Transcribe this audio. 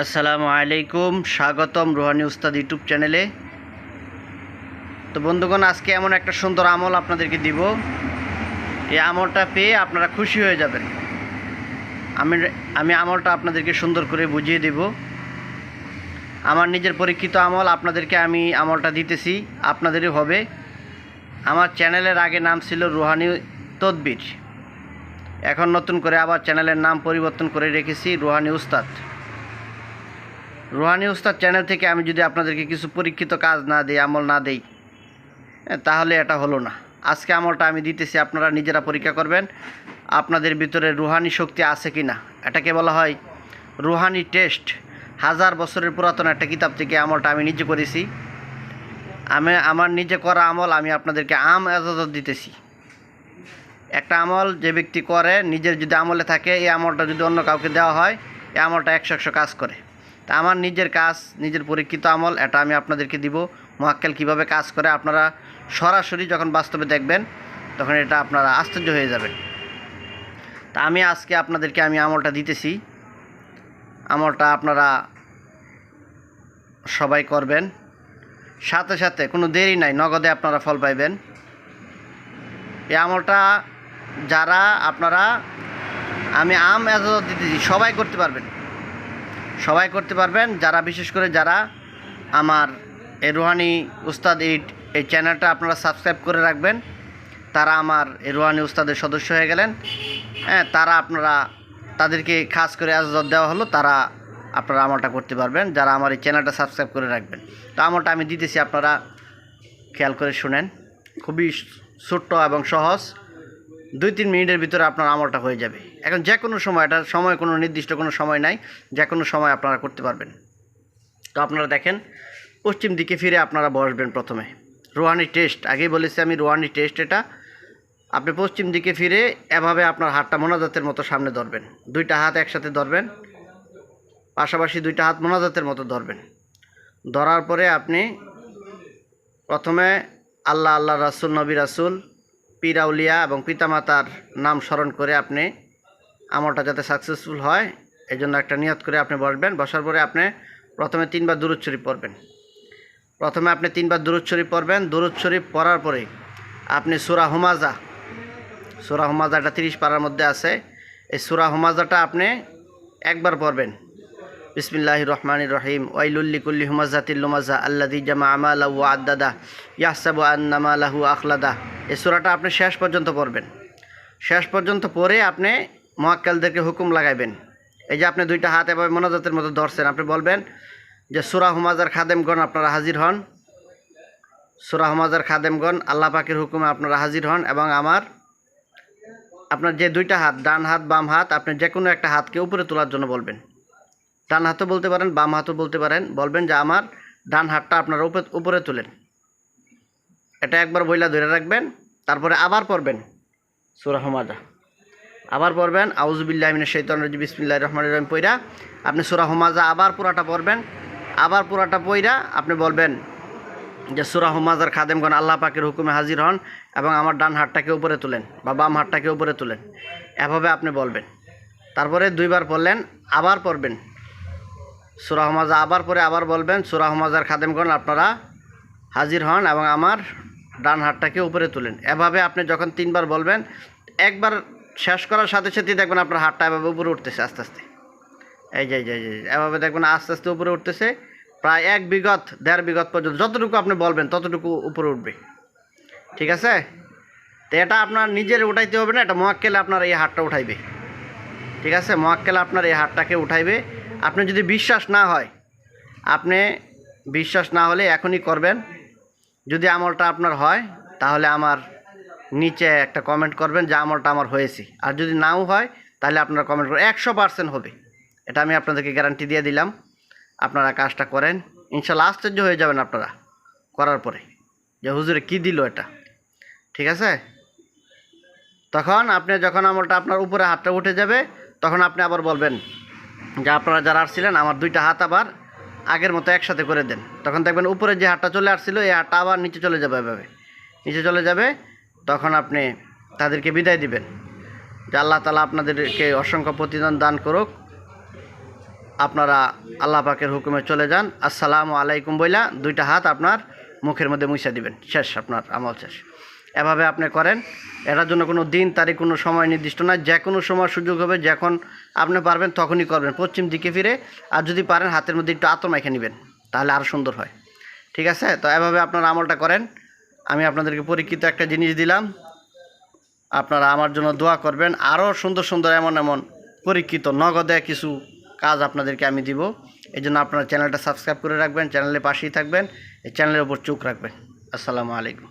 আসসালামু আলাইকুম, স্বাগতম রুহানি উস্তাদ ইউটিউব চ্যানেলে। তো বন্ধুগণ, আজকে এমন একটা সুন্দর আমল আপনাদেরকে দিব। এই আমলটা পেয়ে আপনারা খুশি হয়ে যাবেন। আমি আমলটা আপনাদেরকে সুন্দর করে বুঝিয়ে দেব। আমার নিজের পরীক্ষিত আমল আপনাদেরকে আমি আমলটা দিতেছি, আপনাদেরই হবে। আমার চ্যানেলের আগে নাম ছিল রুহানি তদবির, এখন নতুন করে আবার চ্যানেলের নাম পরিবর্তন করে রেখেছি রুহানি উস্তাদ। রুহানি উস্তাদ চ্যানেল থেকে আমি যদি আপনাদেরকে কিছু পরীক্ষিত কাজ না দিই, আমল না দেই, তাহলে এটা হলো না। আজকে আমলটা আমি দিতেছি, আপনারা নিজেরা পরীক্ষা করবেন আপনাদের ভিতরে রুহানি শক্তি আছে কি না। এটাকে বলা হয় রুহানি টেস্ট। 1000 বছরের পুরাতন একটা কিতাব থেকে আমলটা আমি নিজে করেছি। আমার নিজে করা আমল আমি আপনাদেরকে এজাজত দিতেছি। একটা আমল যে ব্যক্তি করে, নিজের যদি আমলে থাকে, এই আমলটা যদি অন্য কাউকে দেওয়া হয়, এই আমলটা 100 কাজ করে। তা আমার নিজের কাজ, নিজের পরীক্ষিত আমল, এটা আমি আপনাদেরকে দিব। মুআক্কেল কীভাবে কাজ করে আপনারা সরাসরি যখন বাস্তবে দেখবেন, তখন এটা আপনারা আশ্চর্য হয়ে যাবেন। তা আমি আজকে আপনাদেরকে আমলটা দিতেছি। আমলটা আপনারা সবাই করবেন, সাথে সাথে কোনো দেরি নাই, নগদে আপনারা ফল পাইবেন। এই আমলটা যারা আপনারা আমি এজাজত দিতেছি, সবাই করতে পারবেন। যারা বিশেষ করে যারা আমার এই রুহানি উস্তাদ এই চ্যানেলটা আপনারা সাবস্ক্রাইব করে রাখবেন, তারা আমার এই রুহানি উস্তাদের সদস্য হয়ে গেলেন। তারা তাদেরকে খাস করে এজাজত দেওয়া হলো, তারা আপনারা আমলটা করতে পারবেন, যারা আমার এই চ্যানেলটা সাবস্ক্রাইব করে রাখবেন। তো আমলটা আমি দিতেছি, আপনারা খেয়াল করে শুনেন। খুবই ছোট্ট এবং সহজ, 2-3 মিনিটের ভিতরে আপনার আমলটা হয়ে যাবে। এখন যে কোনো সময়, এটা সময় কোনো নির্দিষ্ট কোনো সময় নাই, যে কোনো সময় আপনারা করতে পারবেন। তো আপনারা দেখেন, পশ্চিম দিকে ফিরে আপনারা বসবেন। প্রথমে রুহানি টেস্ট, আগেই বলেছি আমি, রুহানি টেস্ট এটা। আপনি পশ্চিম দিকে ফিরে এভাবে আপনার হাতটা মোনাজাতের মতো সামনে ধরবেন, 2টা হাত একসাথে ধরবেন, পাশাপাশি 2টা হাত মোনাজাতের মতো ধরবেন। ধরার পরে আপনি প্রথমে আল্লাহ, রাসূল, নবী রাসূল, পীর আউলিয়া এবং পিতামাতার নাম স্মরণ করে আপনি আমলটা যাতে সাকসেসফুল হয়, এই জন্য একটা নিয়ত করে আপনি বসবেন। বসার পরে আপনি প্রথমে 3 বার দুরূদ শরীফ পড়বেন। দুরূদ শরীফ পড়ার পরে আপনি সূরা হুমাজা, এটা 30 পারার মধ্যে আছে। এই সূরা হুমাজাটা আপনি একবার পড়বেন। বিসমিল্লাহির রহমানির রহিম। ওয়াইলুল লিকুল্লি হুমাজাতিল লুমাজা আল্লাযী জামা মালাহু ওয়া আদ্দাদা ইয়াহসাবু আন্না মালাহু আখলাদা। এই সূরাটা আপনি শেষ পর্যন্ত পড়বেন। শেষ পর্যন্ত পড়ে আপনি মুআক্কেলদেরকে হুকুম লাগাইবেন। এই যে আপনি 2টা হাত এভাবে মোনাজাতের মতো ধরছেন, আপনি বলবেন যে সূরা হুমাজার খাদেমগণ আপনারা হাজির হন, সূরা হুমাজার খাদেমগণ আল্লাহ পাকের হুকুমে আপনারা হাজির হন, এবং আপনার যে 2টা হাত, ডান হাত বাম হাত, আপনি যে কোনো একটা হাতকে উপরে তোলার জন্য বলবেন। ডান হাতও বলতে পারেন, বাম হাতও বলতে পারেন। বলবেন যে আমার ডান হাতটা আপনারা উপরে তোলেন। এটা একবার বইলা ধরে রাখবেন। তারপরে আবার পড়বেন সূরা হুমাজা, আবার পড়বেন আউযু বিল্লাহি মিনাশ শাইতানির রাজিম বিসমিল্লাহির রহমানির রহিম পইরা আপনি সূরা হুমাজা আবার পুরাটা পড়বেন। আবার পুরাটা পইরা আপনি বলবেন যে সূরা হুমাজার খাদেমগণ আল্লাহ পাকের হুকুমে হাজির হন এবং আমার ডান হাতটাকে উপরে তোলেন বা বাম হাতটাকে উপরে তোলেন, এভাবে আপনি বলবেন। তারপরে 2 বার পড়লেন, আবার পড়বেন সূরা হুমাজা, আবার পরে আবার বলবেন সূরা হুমাজার খাদেমগণ আপনারা হাজির হন এবং আমার ডান হাতটাকে উপরে তুলেন। এভাবে আপনি যখন 3 বার বলবেন, একবার শেষ করার সাথে সাথেই দেখবেন আপনার হাতটা এভাবে উপরে উঠতেছে আস্তে আস্তে। এই যে এভাবে দেখবেন আস্তে আস্তে উপরে উঠতেছে, প্রায় 1 বিঘত 1.5 বিঘত পর্যন্ত, যতটুকু আপনি বলবেন ততটুকু উপরে উঠবে। ঠিক আছে? তো এটা আপনার নিজের উঠাইতে হবে না, এটা মুআক্কেল আপনার এই হাতটা উঠাইবে। ঠিক আছে? মুআক্কেল আপনার এই হাতটাকে উঠাইবে। আপনি যদি বিশ্বাস না হলে এখনই করবেন। যদি আমলটা আপনার হয়, তাহলে আমার নিচে একটা কমেন্ট করবেন যে আমলটা আমার হয়েছে। আর যদি নাও হয়, তাহলে আপনারা কমেন্ট করবেন। 100% হবে, এটা আমি আপনাদেরকে গ্যারান্টি দিয়ে দিলাম। আপনারা কাজটা করেন, ইনশাল্লাহ আশ্চর্য হয়ে যাবেন আপনারা করার পরে, যে হুজুরে কি দিল এটা। ঠিক আছে? তখন আপনি যখন আমলটা আপনার উপরে হাতটা উঠে যাবে, তখন আপনি আবার বলবেন যে আপনারা যারা আসছিলেন আমার 2টা হাত আবার আগের মতো একসাথে করে দেন। তখন দেখবেন উপরে যে হাতটা চলে আসছিল, এই হাতটা আবার নিচে চলে যাবে, এভাবে নিচে চলে যাবে। তখন আপনি তাদেরকে বিদায় দিবেন যে আল্লাহ তাআলা আপনাদেরকে অসংখ্য প্রতিদান দান করুক। আপনারা আল্লাহ পাকের হুকুমে চলে যান। আসসালামু আলাইকুম বইলা দুইটা হাত আপনার মুখের মধ্যে মুছা দিবেন, শেষ, আপনার আমল শেষ। এভাবে আপনি করেন। এটার জন্য কোনো দিন তারিখ কোনো সময় নির্দিষ্ট না, যে কোনো সময় সুযোগ হবে, যখন আপনি পারবেন তখনই করবেন, পশ্চিম দিকে ফিরে। আর যদি পারেন হাতের মধ্যে একটু আতর মাখে নেবেন, তাহলে আরও সুন্দর হয়। ঠিক আছে? তো এভাবে আপনারা আমলটা করেন। আমি আপনাদেরকে পরীক্ষিত একটা জিনিস দিলাম, আপনারা আমার জন্য দোয়া করবেন। আরও সুন্দর সুন্দর এমন এমন পরীক্ষিত নগদে কিছু কাজ আপনাদেরকে আমি দিব। এই জন্য আপনারা চ্যানেলটা সাবস্ক্রাইব করে রাখবেন, চ্যানেলের পাশেই থাকবেন, এই চ্যানেলের উপর চোখ রাখবেন। আসসালামু আলাইকুম।